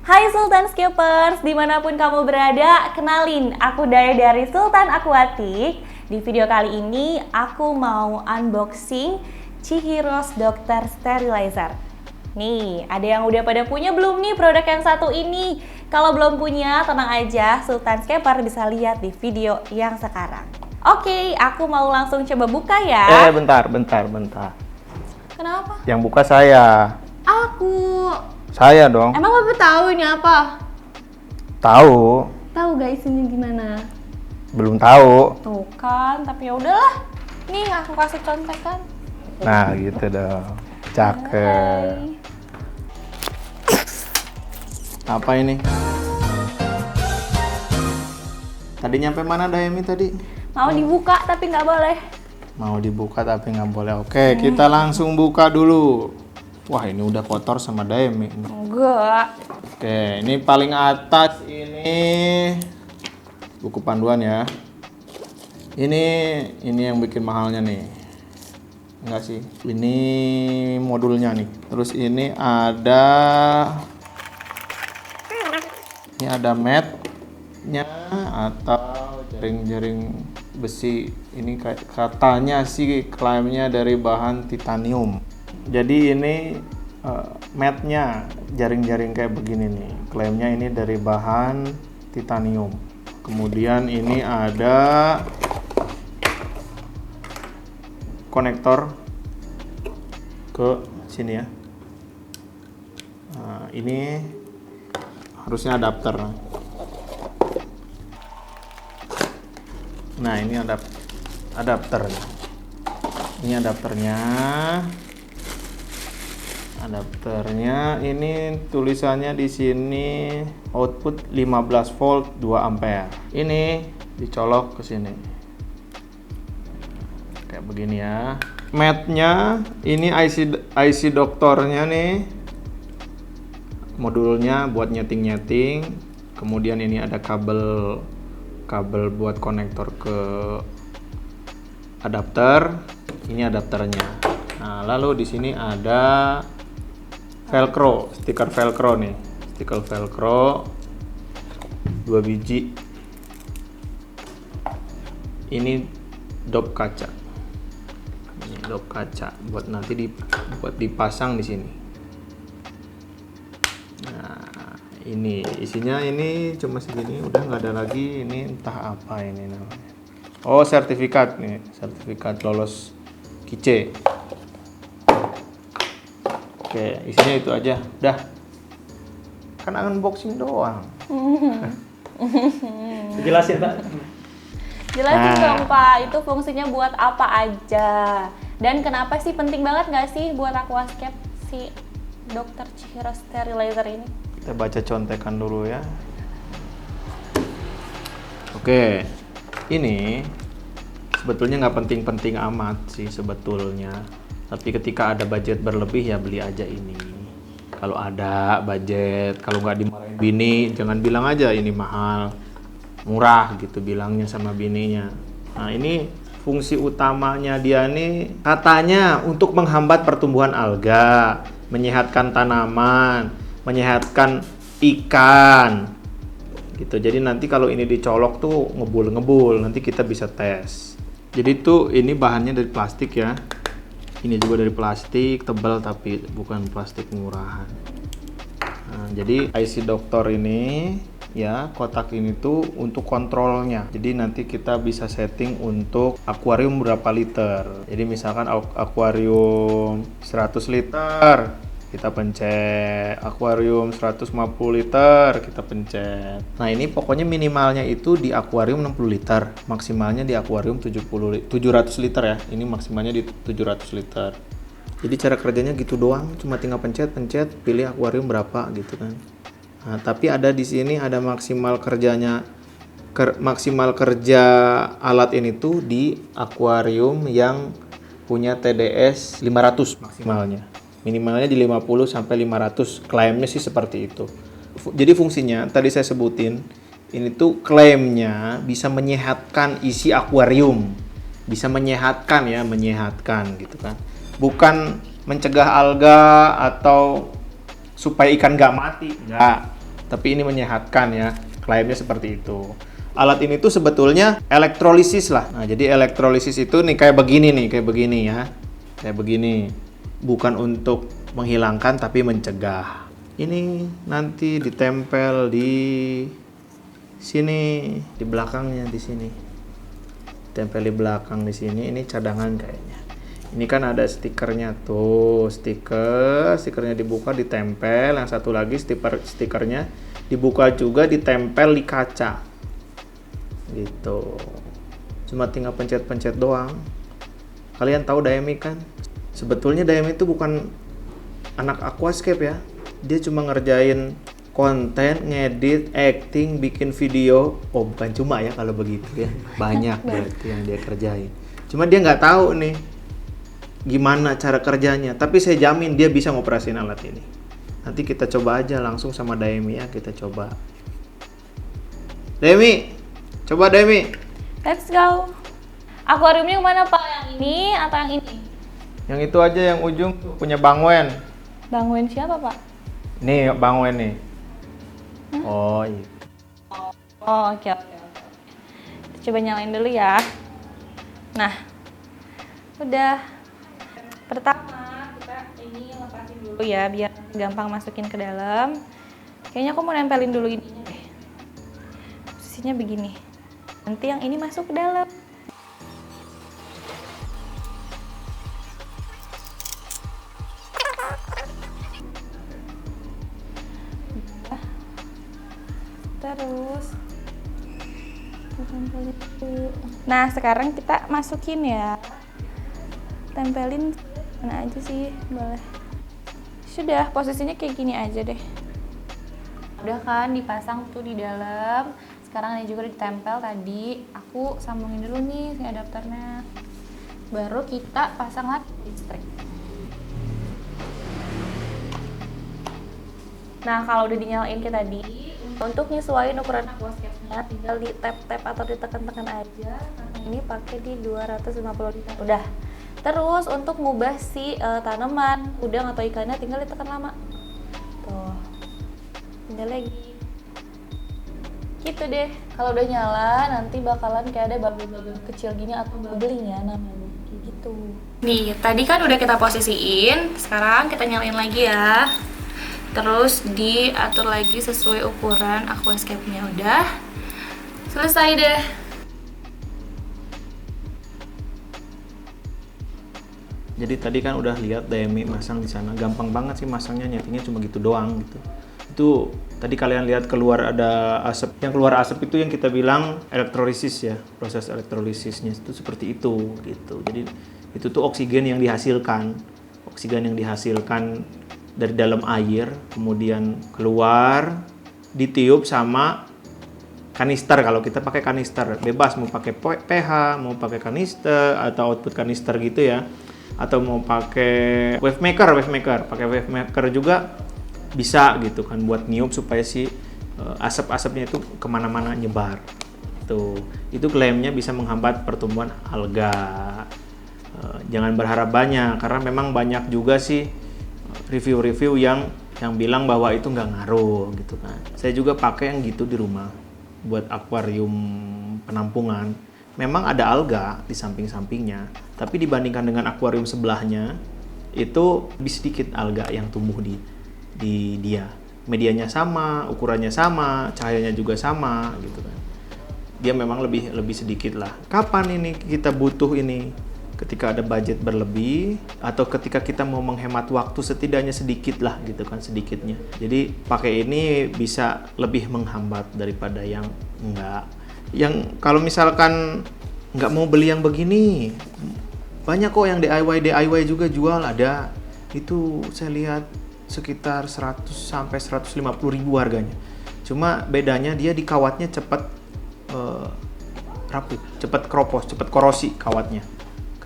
Hai Sultanscapers, dimanapun kamu berada, kenalin, aku Daya dari Sultan Aquatic. Di video kali ini, aku mau unboxing Chihiros Doctor Sterilizer. Nih, ada yang udah pada punya belum nih produk yang satu ini? Kalau belum punya, tenang aja, Sultanscaper bisa lihat di video yang sekarang. Oke, aku mau langsung coba buka ya. Bentar. Kenapa? Yang buka saya. Aku. Saya dong. Emang Bapak tahu ini apa? Tahu. Tahu guys, ini gimana? Belum tahu. Tuh kan, tapi ya udahlah. Nih aku kasih contekan. Nah, gitu dong. Cakep. Apa ini? Tadi nyampe mana Dayemi tadi? Mau dibuka tapi nggak boleh. Mau dibuka tapi nggak boleh. Oke, kita langsung buka dulu. Wah, ini udah kotor sama Dayemi. Enggak. Oke, ini paling atas ini buku panduan ya. Ini yang bikin mahalnya nih. Enggak sih. Ini modulnya nih. Terus ini ada matnya atau jaring-jaring besi. Ini katanya sih klaimnya dari bahan titanium. Jadi ini matnya jaring-jaring kayak begini nih. Klaimnya ini dari bahan titanium. Kemudian ini ada konektor ke sini ya. Nah, ini harusnya adapter. Nah, ini adapter. Ini adapternya. Adapternya ini tulisannya di sini output 15 volt 2 ampere. Ini dicolok ke sini. Kayak begini ya. Matnya ini IC doktornya nih. Modulnya buat nyeting-nyeting. Kemudian ini ada kabel buat konektor ke adapter. Ini adapternya. Nah, lalu di sini ada velcro, stiker velcro nih. Stiker velcro 2 biji. Ini dop kaca. Ini dop kaca buat nanti buat dipasang di sini. Nah, ini isinya ini cuma segini, udah nggak ada lagi. Ini entah apa ini namanya. Oh, sertifikat nih, sertifikat lolos KICE. Oke, isinya itu aja. Udah. Kan unboxing doang. Jelasin, Pak. Jelasin dong Pak, itu fungsinya buat apa aja. Dan kenapa sih penting banget nggak sih buat Aquascape si Dr. Chihiros Sterilizer ini? Kita baca contekan dulu ya. Oke, ini sebetulnya nggak penting-penting amat sih sebetulnya. Tapi ketika ada budget berlebih ya beli aja ini. Kalau ada budget, kalau nggak dimarahin bini, jangan bilang aja ini mahal, murah gitu bilangnya sama bininya. Nah, ini fungsi utamanya dia nih katanya untuk menghambat pertumbuhan alga, menyehatkan tanaman, menyehatkan ikan. Gitu. Jadi nanti kalau ini dicolok tuh ngebul, nanti kita bisa tes. Jadi tuh ini bahannya dari plastik ya. Ini juga dari plastik tebal tapi bukan plastik murahan. Nah, jadi IC doktor ini ya, kotak ini tuh untuk kontrolnya. Jadi nanti kita bisa setting untuk akuarium berapa liter. Jadi misalkan akuarium 100 liter kita pencet, akuarium 150 liter kita pencet. Nah, ini pokoknya minimalnya itu di akuarium 60 liter, maksimalnya di akuarium 700 liter ya. Ini maksimalnya di 700 liter. Jadi cara kerjanya gitu doang, cuma tinggal pencet, pilih akuarium berapa gitu kan. Nah, tapi ada di sini ada maksimal kerjanya, maksimal kerja alat ini tuh di akuarium yang punya TDS 500 maksimalnya. Minimalnya di 50 sampai 500, klaimnya sih seperti itu. Jadi fungsinya tadi saya sebutin, ini tuh klaimnya bisa menyehatkan isi akuarium. Bisa menyehatkan ya, menyehatkan gitu kan. Bukan mencegah alga atau supaya ikan nggak mati, nggak. tapi ini menyehatkan ya, klaimnya seperti itu. Alat ini tuh sebetulnya elektrolisis lah. Nah, jadi elektrolisis itu nih kayak begini ya, kayak begini. Bukan untuk menghilangkan tapi mencegah. Ini nanti ditempel di sini, di belakangnya di sini. Tempel di belakang di sini, ini cadangan kayaknya. Ini kan ada stikernya tuh, stikernya dibuka ditempel, yang satu lagi stikernya dibuka juga ditempel di kaca. Gitu. Cuma tinggal pencet-pencet doang. Kalian tahu Dayami kan? Sebetulnya Dayami itu bukan anak aquascape ya. Dia cuma ngerjain konten, ngedit, acting, bikin video. Oh, bukan cuma ya kalau begitu ya. Banyak berarti yang dia kerjain. Cuma dia nggak tahu nih gimana cara kerjanya. Tapi saya jamin dia bisa ngoperasin alat ini. Nanti kita coba aja langsung sama Dayami ya. Kita coba. Dayami, coba Dayami. Let's go. Akuariumnya yang mana Pak? Yang ini atau yang ini? Yang itu aja yang ujung punya Bang Wen. Bang Wen siapa Pak? Nih Bang Wen nih. Oh iya. Oh oke. Kita coba nyalain dulu ya. Nah, udah. Pertama kita ini lepasin dulu ya biar gampang masukin ke dalam. Kayaknya aku mau nempelin dulu ini deh. Posisinya begini. Nanti yang ini masuk ke dalam. Terus nah sekarang kita masukin ya, tempelin mana aja sih boleh. Sudah, posisinya kayak gini aja deh. Udah kan dipasang tuh di dalam. Sekarang ini juga ditempel tadi. Aku sambungin dulu nih si adapternya. Baru kita pasang lagi listrik. Nah kalau udah dinyalain kayak tadi, untuk nyesuaiin ukuran aquascape-nya tinggal di tap-tap atau ditekan-tekan aja. Nah, ini pakai di 250. Udah. Terus untuk ngubah si tanaman, udang atau ikannya tinggal ditekan lama. Tuh. Tinggal lagi. Gitu deh. Kalau udah nyala nanti bakalan kayak ada bubble-bubble kecil gini atau bubbling ya namanya. Kayak gitu. Nih, tadi kan udah kita posisiin, sekarang kita nyalain lagi ya. Terus diatur lagi sesuai ukuran aquascape-nya. Udah selesai deh. Jadi tadi kan udah lihat Dayami masang di sana, gampang banget sih masangnya, nyetingnya cuma gitu doang gitu. Itu tadi kalian lihat keluar ada asap, yang keluar asap itu yang kita bilang elektrolisis ya, proses elektrolisisnya itu seperti itu gitu. Jadi itu tuh oksigen yang dihasilkan dari dalam air, kemudian keluar, ditiup sama kanister. Kalau kita pakai kanister, bebas mau pakai pH, mau pakai kanister atau output kanister gitu ya, atau mau pakai wave maker, pakai wave maker juga bisa gitu kan, buat niup supaya si asap-asapnya itu kemana-mana nyebar. Itu klaimnya bisa menghambat pertumbuhan alga. Jangan berharap banyak, karena memang banyak juga sih review-review yang bilang bahwa itu nggak ngaruh gitu kan. Saya juga pakai yang gitu di rumah buat akuarium penampungan. Memang ada alga di samping-sampingnya, tapi dibandingkan dengan akuarium sebelahnya itu lebih sedikit alga yang tumbuh di dia. Medianya sama, ukurannya sama, cahayanya juga sama gitu kan. Dia memang lebih sedikit lah. Kapan ini kita butuh ini? Ketika ada budget berlebih atau ketika kita mau menghemat waktu setidaknya sedikit lah gitu kan, sedikitnya. Jadi pakai ini bisa lebih menghambat daripada yang enggak. Yang kalau misalkan nggak mau beli yang begini, banyak kok yang DIY juga jual, ada. Itu saya lihat sekitar 100 sampai 150 ribu harganya. Cuma bedanya dia di kawatnya cepat rapuh, cepat keropos, cepat korosi kawatnya.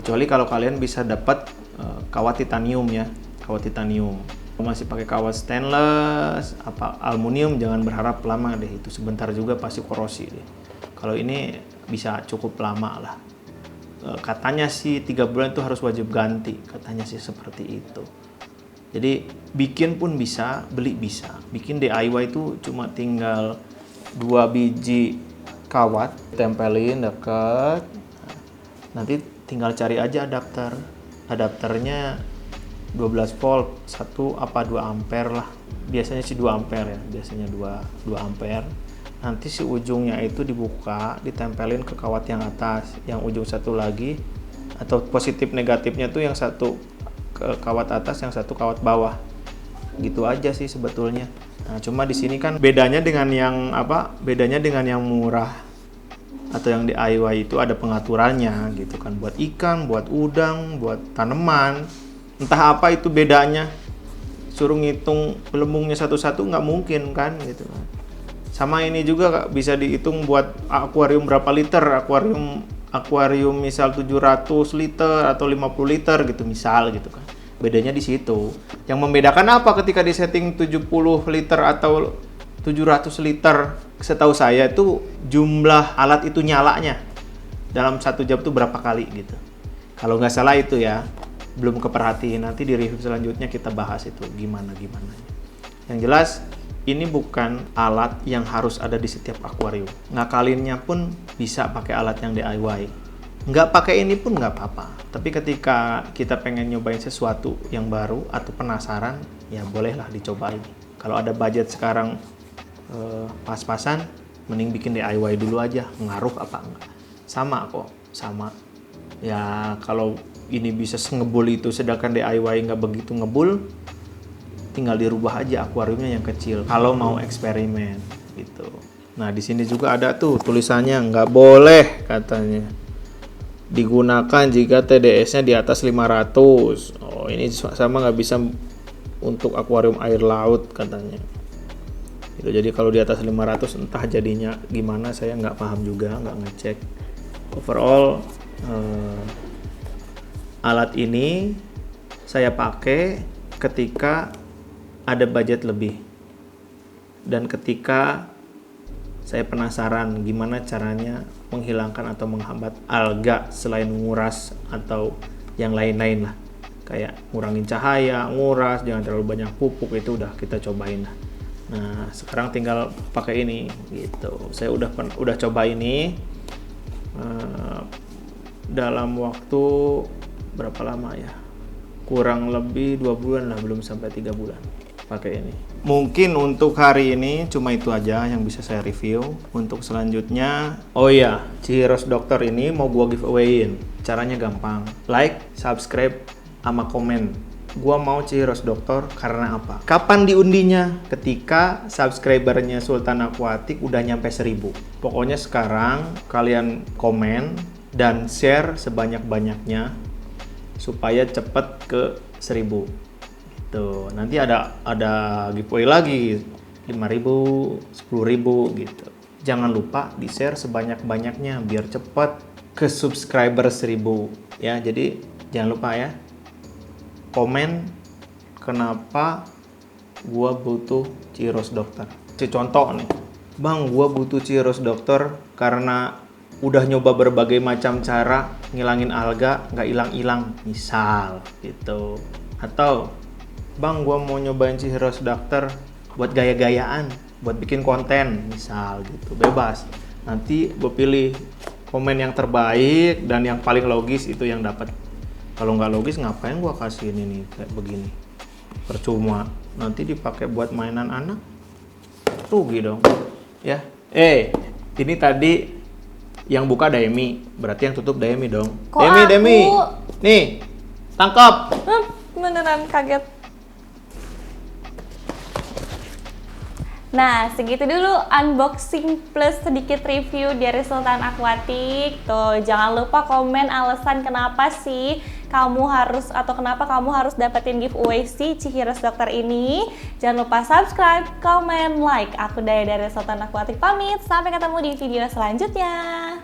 Kecuali kalau kalian bisa dapat kawat titanium ya, kawat titanium. Kalau masih pakai kawat stainless, aluminium, jangan berharap lama deh, itu sebentar juga pasti korosi deh. Kalau ini bisa cukup lama lah. Katanya sih 3 bulan itu harus wajib ganti, katanya sih seperti itu. Jadi bikin pun bisa, beli bisa. Bikin DIY itu cuma tinggal 2 biji kawat, tempelin deket. Nanti tinggal cari aja adapter. Adapternya 12 volt, 1 apa 2 ampere lah. Biasanya sih 2 ampere ya, biasanya 2 ampere. Nanti si ujungnya itu dibuka, ditempelin ke kawat yang atas, yang ujung satu lagi, atau positif negatifnya tuh yang satu ke kawat atas, yang satu kawat bawah. Gitu aja sih sebetulnya. Nah, cuma di sini kan bedanya dengan yang apa? Bedanya dengan yang murah atau yang DIY itu ada pengaturannya gitu kan, buat ikan, buat udang, buat tanaman. Entah apa itu bedanya. Suruh ngitung pelembungnya satu-satu nggak mungkin kan gitu kan. Sama ini juga bisa dihitung buat akuarium berapa liter, akuarium misal 700 liter atau 50 liter gitu misal gitu kan. Bedanya di situ. Yang membedakan apa ketika di setting 70 liter atau 700 liter? Setahu saya itu jumlah alat itu nyalanya dalam 1 jam itu berapa kali gitu. Kalau nggak salah itu ya, belum keperhatiin. Nanti di review selanjutnya kita bahas itu gimana. Yang jelas ini bukan alat yang harus ada di setiap akuarium. Ngakalinnya pun bisa pakai alat yang DIY. Nggak pakai ini pun nggak apa-apa. Tapi ketika kita pengen nyobain sesuatu yang baru atau penasaran, ya bolehlah dicobain. Kalau ada budget sekarang pas-pasan, mending bikin DIY dulu aja. Ngaruh apa enggak? Sama kok, sama. Ya kalau ini bisa ngebul itu, sedangkan DIY nggak begitu ngebul, tinggal dirubah aja akuariumnya yang kecil. Kalau mau eksperimen gitu. Nah di sini juga ada tuh tulisannya nggak boleh katanya digunakan jika TDS-nya di atas 500. Oh ini sama nggak bisa untuk akuarium air laut katanya. Gitu. Jadi kalau di atas 500 entah jadinya gimana, saya nggak paham juga, nggak ngecek. Overall alat ini saya pakai ketika ada budget lebih dan ketika saya penasaran gimana caranya menghilangkan atau menghambat alga selain nguras atau yang lain-lain lah, kayak ngurangin cahaya, nguras, jangan terlalu banyak pupuk, itu udah kita cobain lah. Nah sekarang tinggal pakai ini gitu. Saya udah coba ini dalam waktu berapa lama ya, kurang lebih 2 bulan lah, belum sampai 3 bulan pakai ini. Mungkin untuk hari ini cuma itu aja yang bisa saya review. Untuk selanjutnya, oh iya, Cihiros Dokter ini mau gua giveaway-in. Caranya gampang, like, subscribe, sama komen. Gua mau Cihiros Dokter karena apa? Kapan diundinya? Ketika subscribernya Sultan Aquatic udah nyampe 1000. Pokoknya sekarang kalian komen dan share sebanyak-banyaknya supaya cepet ke 1000. Tuh, nanti ada giveaway lagi 5.000, 10.000 gitu. Jangan lupa di-share sebanyak-banyaknya biar cepat ke subscriber 1000 ya. Jadi jangan lupa ya. Komen kenapa gua butuh Cihiros Dokter. Contoh nih. Bang, gua butuh Cihiros Dokter karena udah nyoba berbagai macam cara ngilangin alga nggak hilang-hilang misal gitu. Atau Bang, gua mau nyobain Cihiros Dokter buat gaya-gayaan, buat bikin konten, misal gitu. Bebas. Nanti gue pilih komen yang terbaik dan yang paling logis itu yang dapat. Kalau nggak logis, ngapain gua kasih ini nih kayak begini? Percuma. Nanti dipakai buat mainan anak, rugi dong. Ya. Ini tadi yang buka Demi, berarti yang tutup Demi dong. Kok Demi. aku? Nih, tangkap. Beneran kaget. Nah, segitu dulu unboxing plus sedikit review dari Sultan Aquatic. Tuh, jangan lupa komen alasan kenapa sih kamu harus atau kenapa kamu harus dapetin giveaway si Cihiros Dokter ini. Jangan lupa subscribe, comment, like. Aku dari Sultan Aquatic pamit. Sampai ketemu di video selanjutnya.